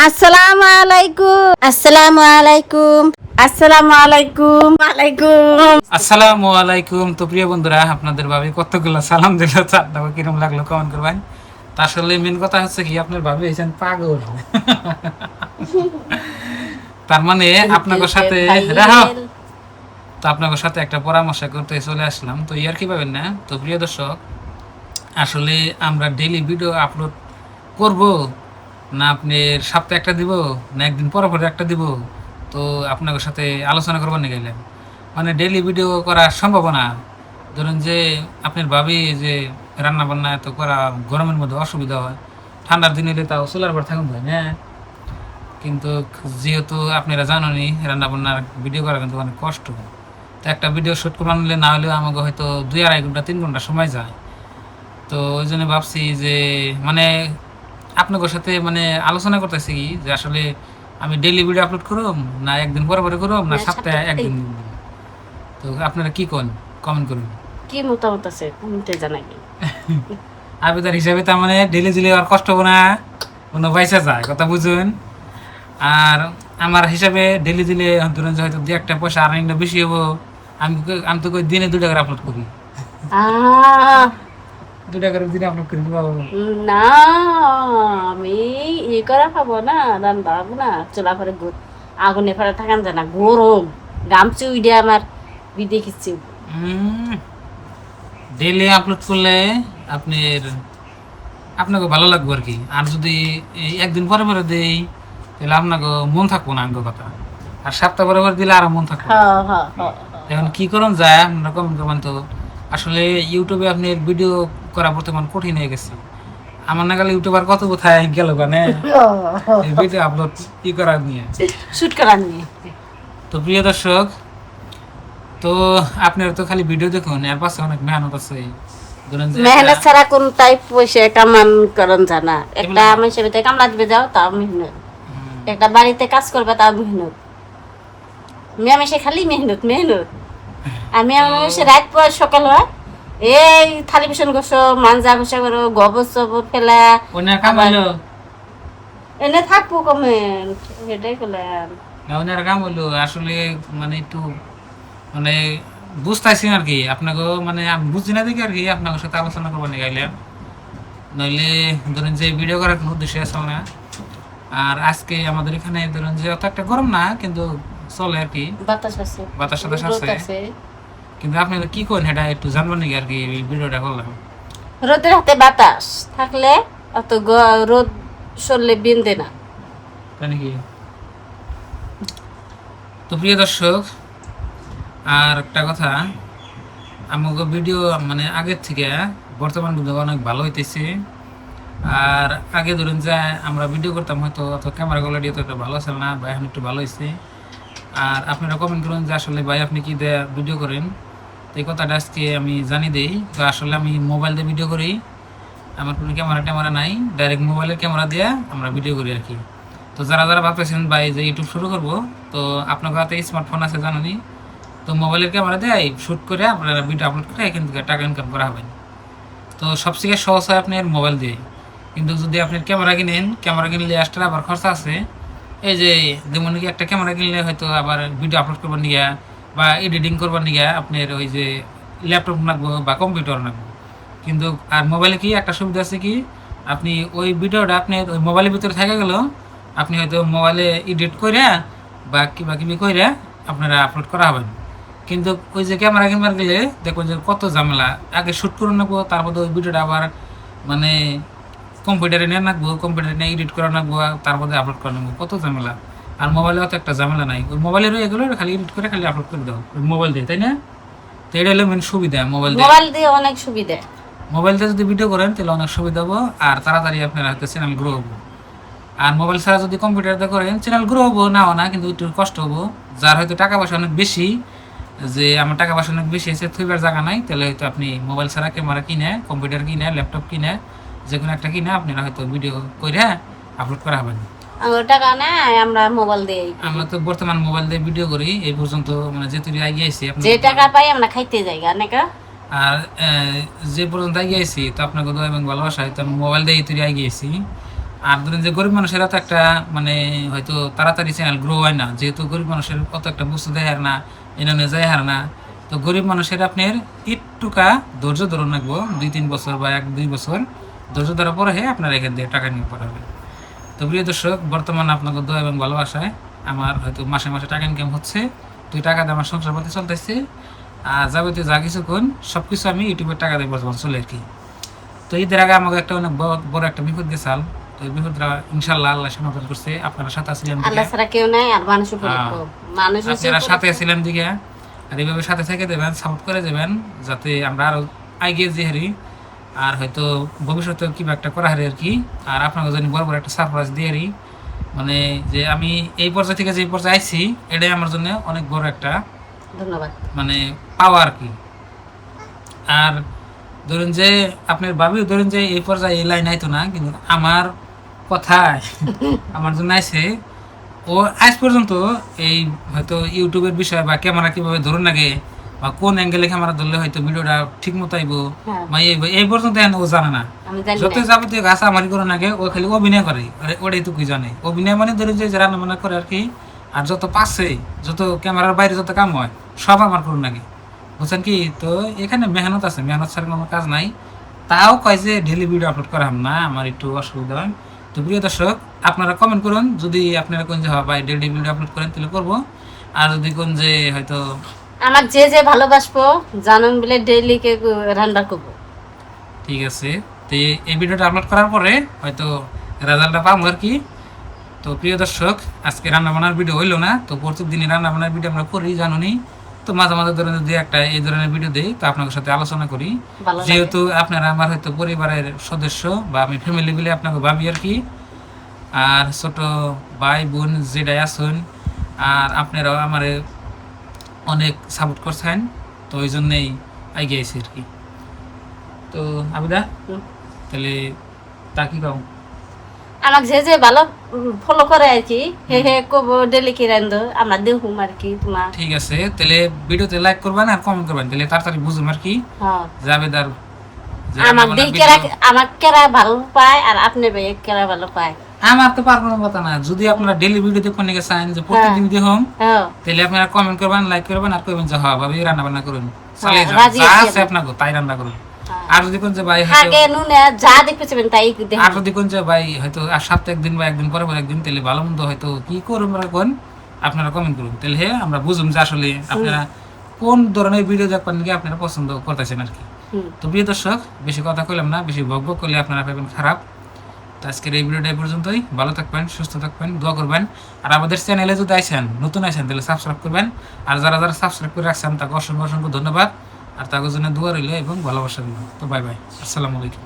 আসসালামু আলাইকুম আসসালামু আলাইকুম আসসালামু আলাইকুম ওয়ালাইকুম আসসালামু আলাইকুম। তো প্রিয় বন্ধুরা, আপনাদের ভাবে কতগুলো সালাম দিল, চারটা কিরম লাগলো কমেন্ট করবেন। তা আসলে মেন কথা হচ্ছে কি, আপনার ভাবে হয়েছেন পাগল। তার মানে আপনাদের সাথে রাহো, তো আপনাদের সাথে একটা পরামর্শ করতে চলে আসলাম। তো ইয়ার কি পাবেন না। তো প্রিয় দর্শক, আসলে আমরা ডেইলি ভিডিও আপলোড করব না আপনার সপ্তাহে একটা দিব, না একদিন পর পর একটা দিব, তো আপনাদের সাথে আলোচনা করবার নিয়ে গেলেন। মানে ডেইলি ভিডিও করা সম্ভব না। ধরুন যে আপনার ভাবি যে রান্না বান্না এত করা গরমের মধ্যে অসুবিধা হয়, ঠান্ডার দিন এলে তাও চুলার পর থাকুন ভাই না। কিন্তু যেহেতু আপনারা জানেনই রান্না বান্নার ভিডিও করা কিন্তু অনেক কষ্ট। তো একটা ভিডিও শ্যুট করে আনলে না হলেও আমাকে হয়তো 2-2.5 ঘন্টা 3 ঘন্টা সময় যায়। তো ওই জন্য ভাবছি যে মানে আপনাদের সাথে মানে আলোচনা করতেছি কি যে আসলে আমি ডেইলি ভিডিও আপলোড করুম না একদিন পরে পরে করুম না সপ্তাহে একদিন। তো আপনারা কি কোন কমেন্ট করুন, কি মতামত আছে কমেন্টে জানাবেন। আবেদন হিসাবে তার মানে ডেইলি দিলে আর কষ্ট হবে না, কোনো পয়সা যায় কথা বুঝুন। আর আমার হিসাবে ডেইলি দিলে ধরুন যে হয়তো 2-1 পয়সা আর্নিংটা বেশি হবো। আমি তো কই দিনে 2 টাকা আপলোড করি, আহ 2 টাকার দিনে আপলোড করি বাবা। না, আমি করা খাবো না, রান্না খাবো না, চুলা করে আগুনে ফেলে থাকান যায় না, গরম গামছি উইডে আমার বিদে খিচ্ছি। ডেইলি আপলোড করলে আপনাকে ভালো লাগবে আর কি। আর যদি এই একদিন পরে পরে দেই তাহলে আপনাকে মন থাকবো না আঙ্গ কথা। আর সপ্তাহ পরে পরে দিলে আরো মন থাকবো। এখন কি করুন যায় আপনারা কমেন্ট করবেন। তো আসলে ইউটিউবে আপনি ভিডিও করা বর্তমান কঠিন হয়ে গেছে। আমার নাগালে ইউটিউবার কত কোথায় গেল মানে ভিডিও আপলোড কি করা নিয়ে শুট করা নিয়ে। তো প্রিয় দর্শক, তো আপনারা তো খালি ভিডিও দেখুন, এর পাশে অনেক মেহনত আছে। মেহনত ছাড়া কোন তাই পয়সা কামান করন জানা। একটা মানুষের ভিতরে কামলা দিবে যাও তাও মেহনত, একটা বাড়িতে কাজ করবে তাও মেহনত। মেয়ে খালি মেহনত মেহনত। আমি সে রাত পর সকাল হয় এই থালি বাসন গোসো, মাঞ্জা গোসা করো, গোবর সবর ফেলা, এনে থাকবো কমেন্ট এটাই করলাম। ওনার কাম হলো আসলে মানে একটু মানে বুঝতেছি আর কি আপনাকে, মানে আমি বুঝছি না দেখি আর কি আপনার সাথে আলোচনা করবো নিয়ে গাইলাম। নইলে ধরেন যে ভিডিও করার কোনো উদ্দেশ্য আছে না। আর আজকে আমাদের এখানে ধরেন যে অত একটা গরম না, কিন্তু চলে আর কি, বাতাস আছে, বাতাস টাতাস আছে। কিন্তু আপনি কি করেন এটা একটু জানবেন নাকি আর কি এই ভিডিওটা করলাম। রোদের হাতে বাতাস থাকলে অত রোদ সরলে বিন্দে না, তাই নাকি? তো প্রিয় দর্শক, আর একটা কথা, আমাকে ভিডিও মানে আগের থেকে বর্তমান ভিডিও অনেক ভালো হইতেছে। আর আগে ধরুন যে আমরা ভিডিও করতাম হয়তো অত ক্যামেরা কোয়ালিটি অত ভালো ছিল না, ভাই এখন একটু ভালো হয়েছে। আর আপনারা কমেন্ট করুন যে আসলে ভাই আপনি কি দিয়ে ভিডিও করেন। তো এই কথাটা আজকে আমি জানি দিই। তো আসলে আমি মোবাইল দিয়ে ভিডিও করি, আমার কোনো ক্যামেরা নাই, ডাইরেক্ট মোবাইলের ক্যামেরা দিয়ে আমরা ভিডিও করি আর কি। তো যারা যারা ভাবতেছেন ভাই যে ইউটিউব শুরু করবো, তো আপনার হাতে স্মার্টফোন আছে জানেনই, তো মোবাইলের ক্যামেরা দিয়ে শ্যুট করে আপনারা ভিডিও আপলোড করে এখান থেকে টাকা ইনকাম করা হবে। তো সবথেকে সহজ হয় আপনার মোবাইল দিয়ে। কিন্তু যদি আপনি ক্যামেরা কিনেন, ক্যামেরা কিনলে এক্সট্রা আবার খরচা আছে। এই যে যেমন কি একটা ক্যামেরা কিনলে হয়তো আবার ভিডিও আপলোড করবার নিয়ে বা এডিটিং করবার নিয়ে আপনার ওই যে ল্যাপটপ লাগবো বা কম্পিউটার লাগবো। কিন্তু আর মোবাইলে কি একটা সুবিধা আছে কি, আপনি ওই ভিডিওটা আপনার ওই মোবাইলের ভিতরে থাকা গেল, আপনি হয়তো মোবাইলে এডিট করে বা কিবা করে আপনারা আপলোড করা হবেন। কিন্তু ওই যে ক্যামেরা কিনবার গেলে দেখবেন যে কত ঝামেলা, আগে শ্যুট করে নেবো, তারপর ওই ভিডিওটা আবার মানে কম্পিউটারে নিয়ে রাখবো, কম্পিউটারে নিয়ে এডিট করে রাখবো, তারপর আপলোড করে নেবো, কত ঝামেলা। আর মোবাইলে অত একটা ঝামেলা নাই, ওই মোবাইলের এগুলো খালি এডিট করে খালি আপলোড করে দাও ওই মোবাইল দিয়ে, তাই না? তো এটা হলো মেন সুবিধা মোবাইল দিয়ে অনেক সুবিধা। মোবাইল দিয়ে যদি ভিডিও করেন তাহলে অনেক সুবিধা হবো, আর তাড়াতাড়ি আপনার হয়তো চ্যানেল গ্রো হবো। আর মোবাইল ছাড়া যদি কম্পিউটারতে করেন চ্যানেল গ্রো হবো নাও না, কিন্তু একটু কষ্ট হবো। যার হয়তো টাকা পয়সা অনেক বেশি, যে আমার টাকা পয়সা অনেক বেশি এসে থইবার জায়গা নাই, তাহলে হয়তো আপনি মোবাইল ছাড়া ক্যামেরা কিনে, কম্পিউটার কিনে, ল্যাপটপ কিনে, যে কোনো একটা কিনে আপনারা হয়তো ভিডিও করে আপলোড করা হবেন। টাকা নাই, আমরা মোবাইল দিয়ে, আমরা তো বর্তমান মোবাইল দিয়ে ভিডিও করি এই পর্যন্ত, মানে যে তুই আগে আইছি যে টাকা পাই আমরা খাইতে যাই অনেকা। আর যে পর্যন্ত আগে আইছি তো আপনাকে দোয়া এবং ভালোবাসা, তো আমি মোবাইল দিয়ে তুই আগে আইছি। আর ধরেন যে গরিব মানুষেরা তো একটা মানে হয়তো তাড়াতাড়ি চ্যানেল গ্রো হয় না, যেহেতু গরিব মানুষের কত একটা বস্তু দেয় হার না, এনে যায় হার না। তো গরিব মানুষের আপনার একটুকা ধৈর্য ধরুন লাগবো 2-3 বছর বা 1-2 বছর ধৈর্য ধরার পরে আপনার এখান থেকে টাকা নিয়ে পড়াবেন। তো প্রিয় দর্শক, বর্তমানে আপনাকে দোয়া এবং ভালোবাসায় আমার হয়তো মাসে মাসে টাকা ইনকাম হচ্ছে, তো এই টাকা দিয়ে আমার সংসার পাতি চলতেছে। আর যাবতীয় যা কিছু কোন সব কিছু আমি ইউটিউবের টাকা দিয়ে বর্তমান চলে আর কি। তো ঈদের আগে আমাকে একটা অনেক বড় একটা বিপদ গেছাল, তো এই বিপদটা ইনশাল্লাহ আল্লাহ সমাধান করছে। আপনারা সাথে ছিলেন, আল্লাহ ছাড়া কেউ নাই, আর মানুষ উপরে মানুষ আপনারা সাথে ছিলেন দিকে, আর এইভাবে সাথে থেকে দেবেন, সাপোর্ট করে দেবেন, যাতে আমরা আরো এগিয়ে যে হারি, আর হয়তো ভবিষ্যতে কিবা একটা করা হারি আর কি। আর আপনাকে জানি বড় বড় একটা সারপ্রাইজ দিয়ে হারি, মানে যে আমি এই পর্যায়ে থেকে যে পর্যায়ে আইছি, এটাই আমার জন্য অনেক বড় একটা ধন্যবাদ মানে পাওয়া আর কি। আর ধরুন যে আপনার ভাবিও ধরুন যে এই পর্যায়ে এই লাইন আইতো না, কিন্তু আমার কথায় আমার জন্য আইছে। ও আজ পর্যন্ত এই হয়তো ইউটিউবের বিষয় বা ক্যামেরা কিভাবে ধরুন লাগে বা কোন অ্যাঙ্গেলে ক্যামেরা ধরলে হয়তো ভিডিওটা ঠিক মতো আইবো বা এই পর্যন্ত ও জানে না। যত যাবতীয় গাছ আমারই করে নাগে, ও খালি অভিনয় করে, ওটাই তো কি জানে। অভিনয় মানে ধরুন যে রান্না বান্না করে আর কি। আর যত পাচ্ছে, যত ক্যামেরার বাইরে যত কাম হয় সব আমার করুন নাগে, বুঝছেন কি। তো এখানে মেহনত আছে, মেহনত ছাড়া কোনো কাজ নাই। তাও কয় যে ডেলি ভিডিও আপলোড করা না, আমার একটু অসুবিধা হয়। তো প্রিয় দর্শক, আপনারা কমেন্ট করুন, যদি আপনারা কোন যে ভাই ডেলি ভিডিও আপলোড করেন তাহলে করবো। আর যদি কোন যে হয়তো আমার যে যে ভালোবাসবো জানুন বলে ডেইলি কে রান্না করবো, ঠিক আছে। তো এই ভিডিওটা আপলোড করার পরে হয়তো রেজাল্টটা পাবো আর কি। তো প্রিয় দর্শক, আজকে রান্না বান্নার ভিডিও হইলো না, তো প্রত্যেকদিনই রান্না বান্নার ভিডিও আমরা করি জানুনি। তো মাঝে মাঝে ধরনের দুই একটা এই ধরনের ভিডিও দেই, তো আপনাদের সাথে আলোচনা করি, যেহেতু আপনারা আমার হয়তো পরিবারের সদস্য বা আমি ফ্যামিলি বলে আপনাকে ভাবি আর কি। আর ছোট ভাই বোন যেটাই আসুন, আর আপনারাও আমার অনেক সাপোর্ট করছেন, তো ওই জন্যেই এগিয়ে আইছি আর কি। তো আবিদা তাহলে তা কি পাবো, আমাকে যে যে ভালো ফলো করে আর কি, হে হে কব ডেলি কি রান্ধো আমরা দেখুম আর কি তোমার। ঠিক আছে, তাহলে ভিডিওতে লাইক করবেন আর কমেন্ট করবেন, তাহলে তাড়াতাড়ি বুঝুম আর কি। হ্যাঁ, জাবেদার আমার দেখে আমার কেরা ভালো পায় আর আপনি ভাই কেরা ভালো পায়। আমার তো পারবো না কথা না, যদি আপনারা ডেলি ভিডিও দেখুন নাকি চান যে প্রত্যেকদিন দেখুন, তাহলে আপনারা কমেন্ট করবেন, লাইক করবেন আর কইবেন যে হ্যাঁ ভাবি রান্না বান্না করুন, চালিয়ে যান, যা আছে আপনাকে তাই রান্না করুন। আর যদি কোন যে ভাই আগে নুনে যা দেখতেছেন তাই দেখুন। আর যদি কোন যে ভাই হয়তো আর সপ্তাহে একদিন বা একদিন পরে একদিন, তাহলে ভালো মন্দ হয়তো কি করুন কোন আপনারা কমেন্ট করুন, তাহলে হ্যাঁ আমরা বুঝুম যে আসলে আপনারা কোন ধরনের ভিডিও দেখবেন নাকি আপনারা পছন্দ করতেছেন আর কি। তো প্রিয় দর্শক, বেশি কথা কইলাম না, বেশি বক বক করলে আপনারা পাবেন খারাপ। তো আজকের এই ভিডিওটা এই পর্যন্তই। ভালো থাকবেন, সুস্থ থাকবেন, দোয়া করবেন। আর আমাদের চ্যানেলে যদি আইসেন, নতুন আইসেন, তাহলে সাবস্ক্রাইব করবেন। আর যারা যারা সাবস্ক্রাইব করে রাখছেন তাকে অসংখ্য অসংখ্য ধন্যবাদ, আর তাদের জন্য দোয়া রইল এবং ভালোবাসা দিল। তো বাই বাই, আসসালামু আলাইকুম।